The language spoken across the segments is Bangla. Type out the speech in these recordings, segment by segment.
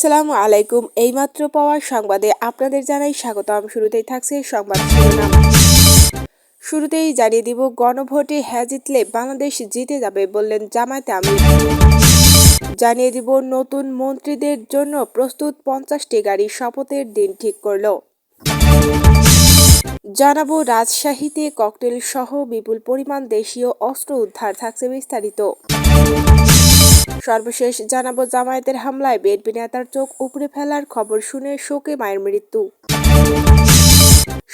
আসসালামু আলাইকুম। এইমাত্র পাওয়া সংবাদে আপনাদের জানাই স্বাগতম। শুরুতেই থাকছে সংবাদ শিরোনাম। শুরুতেই জানিয়ে দিব, গণভোটে হ্যাঁ জিতলে বাংলাদেশ জিতে যাবে বললেন জামায়াতে আমির। জানিয়ে দিব, নতুন মন্ত্রীদের জন্য প্রস্তুত 50টি গাড়ি, শপথের দিন ঠিক করল। জানাবো, রাজশাহীতে ককটেল সহ বিপুল পরিমাণ দেশীয় অস্ত্র উদ্ধার, থাকছে বিস্তারিত। সর্বশেষ জানাবো, জামায়াতের হামলায় বিএনপি নেতার চোখ উপড়ে ফেলার খবর শুনে শোকে মায়ের মৃত্যু।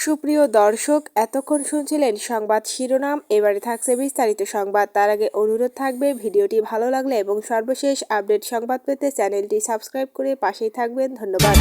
সুপ্রিয় দর্শক, এতক্ষণ শুনছিলেন সংবাদ শিরোনাম, এবারে থাকছে বিস্তারিত সংবাদ। তার আগে অনুরোধ থাকবে, ভিডিওটি ভালো লাগলে এবং সর্বশেষ আপডেট সংবাদ পেতে চ্যানেলটি সাবস্ক্রাইব করে পাশেই থাকবেন। ধন্যবাদ।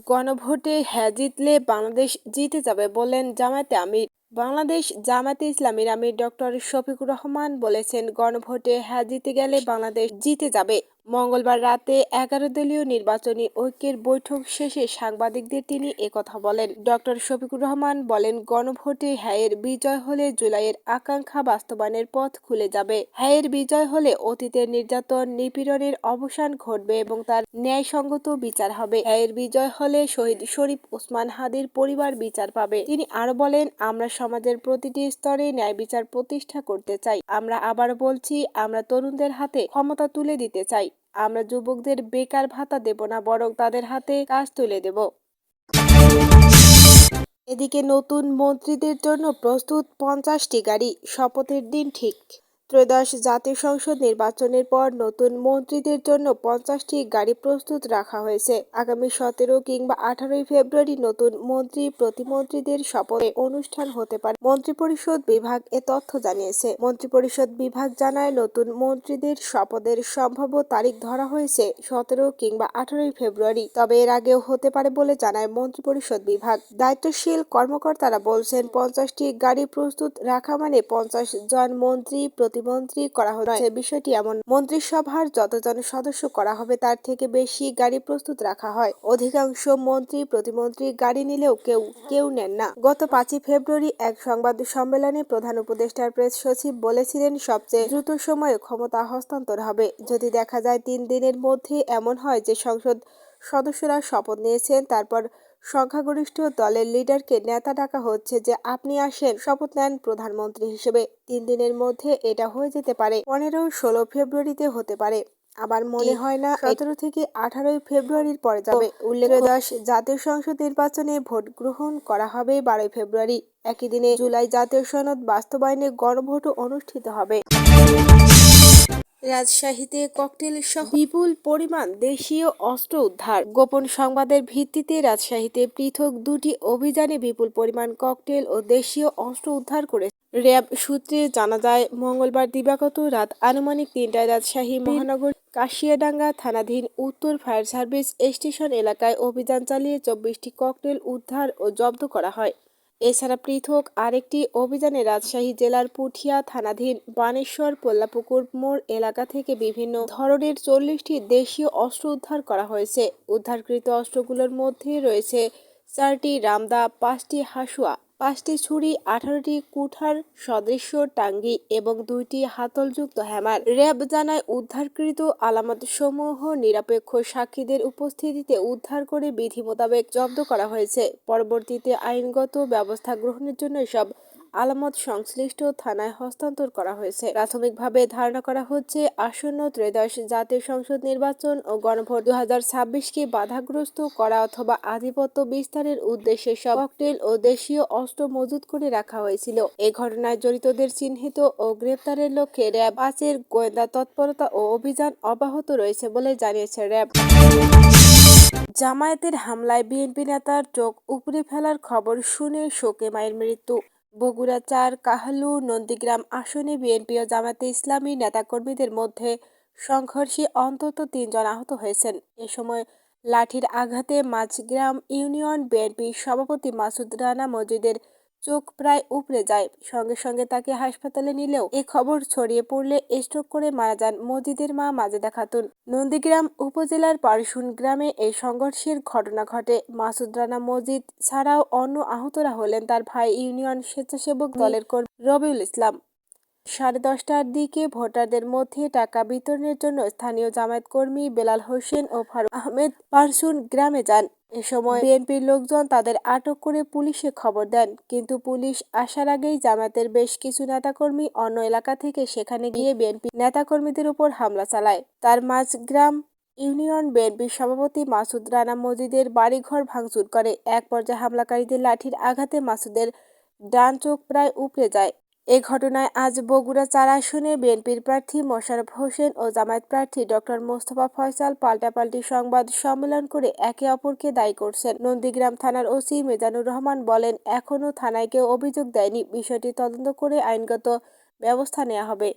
গণভোটে হ্যাঁ জিতলে বাংলাদেশ জিতে যাবে বললেন জামায়াতে আমির। বাংলাদেশ জামায়াতে ইসলামীর আমির ডক্টর শফিকুর রহমান বলেছেন, গণভোটে হ্যাঁ জিতে গেলে বাংলাদেশ জিতে যাবে। মঙ্গলবার রাতে 11 দলীয় নির্বাচনী ঐক্যের বৈঠক শেষে সাংবাদিকদের তিনি একথা বলেন। ডক্টর শফিকুর রহমান বলেন, গণভোটে হ্যাঁয়ের বিজয় হলে জুলাইয়ের আকাঙ্ক্ষা বাস্তবায়নের পথ খুলে যাবে। হ্যাঁয়ের বিজয় হলে অতীতের নির্যাতন নিপীড়নের অবসান ঘটবে এবং তার ন্যায়সঙ্গত বিচার হবে। হ্যাঁয়ের বিজয় হলে শহীদ শরীফ ওসমান হাদির পরিবার বিচার পাবে। তিনি আরো বলেন, আমরা সমাজের প্রতিটি স্তরে ন্যায় বিচার প্রতিষ্ঠা করতে চাই। আমরা আবার বলছি, আমরা তরুণদের হাতে ক্ষমতা তুলে দিতে চাই। আমরা যুবকদের বেকার ভাতা দেব না, বরং তাদের হাতে কাজ তুলে দেব। এদিকে নতুন মন্ত্রীদের জন্য প্রস্তুত 50টি গাড়ি, শপথের দিন ঠিক। ত্রয়োদশ জাতীয় সংসদ নির্বাচনের পর নতুন মন্ত্রীদের জন্য 50টি গাড়ি প্রস্তুত রাখা হয়েছে। আগামী 17 কিংবা 18 ফেব্রুয়ারি নতুন মন্ত্রী প্রতিমন্ত্রীদের শপথ অনুষ্ঠান হতে পারে। মন্ত্রিপরিষদ বিভাগ এ তথ্য জানিয়েছে। মন্ত্রিপরিষদ বিভাগ জানায়, নতুন মন্ত্রীদের শপথের সম্ভাব্য তারিখ ধরা হয়েছে 17 কিংবা 18 ফেব্রুয়ারি, তবে এর আগেও হতে পারে বলে জানায় মন্ত্রিপরিষদ বিভাগ। দায়িত্বশীল কর্মকর্তারা বলছেন, 50টি গাড়ি প্রস্তুত রাখা মানে 50 জন মন্ত্রী প্রতিমন্ত্রী করা হচ্ছে। বিষয়টি এমন, মন্ত্রিসভার যতজন সদস্য করা হবে তার থেকে বেশি গাড়ি প্রস্তুত রাখা হয়। অধিকাংশ মন্ত্রী প্রতিমন্ত্রী গাড়ি নিলেও কেউ নেন না। গত 5 ফেব্রুয়ারি এক সংবাদ সম্মেলনে প্রধান উপদেষ্টার প্রেস সচিব বলেছিলেন, সবচেয়ে দ্রুত সময়ে ক্ষমতা হস্তান্তর হবে যদি দেখা যায় 3 দিনের মধ্যে এমন হয় যে সংসদ সদস্যরা শপথ নিয়েছেন, তারপর সংখ্যাগরিষ্ঠ দলের লিডারকে নেতা ডাকা হচ্ছে যে আপনি আসেন, শপথ নেন প্রধানমন্ত্রী হিসেবে। 3 দিনের মধ্যে এটা হয়ে যেতে পারে, 15-16 ফেব্রুয়ারিতে হতে পারে। আবার মনে হয় না 17 থেকে 18 ফেব্রুয়ারির পরে যাবে। উল্লেখ্য, জাতীয় সংসদ নির্বাচনে ভোট গ্রহণ করা হবে 12 ফেব্রুয়ারি। একই দিনে জুলাই জাতীয় সনদ বাস্তবায়নে গণভোটও অনুষ্ঠিত হবে। রাজশাহীতে ককটেল সহ বিপুল পরিমাণ দেশীয় অস্ত্র উদ্ধার। গোপন সংবাদের ভিত্তিতে রাজশাহীতে পৃথক 2টি অভিযানে বিপুল পরিমাণ ককটেল ও দেশীয় অস্ত্র উদ্ধার করে র্যাব সূত্রে জানা যায়, মঙ্গলবার দিবাগত রাত আনুমানিক 3টায় রাজশাহী মহানগর কাশিয়াডাঙ্গা থানাধীন উত্তর ফায়ার সার্ভিস স্টেশন এলাকায় অভিযান চালিয়ে 24টি ককটেল উদ্ধার ও জব্দ করা হয়। এছাড়া পৃথক আরেকটি অভিযানে রাজশাহী জেলার পুঠিয়া থানাধীন বানেশ্বর পোল্লাপুকুর মোড় এলাকা থেকে বিভিন্ন ধরনের 40টি দেশীয় অস্ত্র উদ্ধার করা হয়েছে। উদ্ধারকৃত অস্ত্রগুলোর মধ্যে রয়েছে 4টি রামদা, 5টি হাসুয়া, 5টি ছুরি, 18টি কুঠার সদৃশ্য টাঙ্গি এবং 2টি হাতলযুক্ত হ্যামার। র্যাব জানায়, উদ্ধারকৃত আলামতসমূহ নিরপেক্ষ সাক্ষীদের উপস্থিতিতে উদ্ধার করে বিধি মোতাবেক জব্দ করা হয়েছে। পরবর্তীতে আইনগত ব্যবস্থা গ্রহণের জন্য এসব আলামত সংশ্লিষ্ট থানায় হস্তান্তর করা হয়েছে। প্রাথমিকভাবে ধারণা করা হচ্ছে, আসন্ন ত্রয়োদশ জাতীয় সংসদ নির্বাচন ও গণভোট 2026কে বাধাগ্রস্ত করা অথবা আধিপত্য বিস্তারের উদ্দেশ্যে সব ককটেল ও দেশীয় অস্ত্র মজুত করে রাখা হয়েছিল। এ ঘটনায় জড়িতদের চিহ্নিত ও গ্রেপ্তারের লক্ষ্যে র্যাব 5-এর গোয়েন্দা তৎপরতা ও অভিযান অব্যাহত রয়েছে বলে জানিয়েছে র্যাব। জামায়াতের হামলায় বিএনপি নেতার চোখ উপড়ে ফেলার খবর শুনে শোকে মায়ের মৃত্যু। বগুড়া 4 কাহালু নন্দীগ্রাম আসনে বিএনপি ও জামায়াতে ইসলামী নেতাকর্মীদের মধ্যে সংঘর্ষে অন্তত 3 জন আহত হয়েছেন। এ সময় লাঠির আঘাতে মাঝগ্রাম ইউনিয়ন বিএনপি সভাপতি মাসুদ রানা মজিদের চোখ প্রায় উপড়ে যায়। সঙ্গে সঙ্গে তাকে হাসপাতালে নিলেও এ খবর ছড়িয়ে পড়লে স্ট্রোক করে মারা যান মজিদের মা মাজেদা খাতুন। নন্দীগ্রাম উপজেলার পারশুন গ্রামে এই সংঘর্ষের ঘটনা ঘটে। মাসুদ রানা মজিদ ছাড়াও অন্য আহতরা হলেন তার ভাই ইউনিয়ন স্বেচ্ছাসেবক দলের কর্মী রবিউল ইসলাম, 10:30টার দিকে ভোটারদের মধ্যে টাকা বিতরণের জন্য স্থানীয় জামায়াত কর্মী বেলাল হোসেন ও ফারুক আহমেদ পারসুন গ্রামে যান। এ সময় বিএনপির লোকজন তাদের আটক করে পুলিশে খবর দেন, কিন্তু পুলিশ আসার আগেই জামায়াতের বেশ কিছু নেতাকর্মী অন্য এলাকা থেকে সেখানে গিয়ে বিএনপি নেতাকর্মীদের উপর হামলা চালায়। তার মাঝগ্রাম ইউনিয়ন বিএনপির সভাপতি মাসুদ রানা মজিদের বাড়িঘর ভাঙচুর করে। এক পর্যায়ে হামলাকারীদের লাঠির আঘাতে মাসুদের ডান চোখ প্রায় উপড়ে যায়। এ ঘটনায় আজ বগুড়া ৪ আসনের বিএনপির প্রার্থী মোশাররফ হোসেন ও জামায়াত প্রার্থী ডক্টর মোস্তফা ফয়সাল পাল্টাপাল্টি সংবাদ সম্মেলন করে একে অপরকে দায়ী করছেন। নন্দীগ্রাম থানার ওসি মিজানুর রহমান বলেন, এখনও থানায় কেউ অভিযোগ দেয়নি, বিষয়টি তদন্ত করে আইনগত ব্যবস্থা নেওয়া হবে।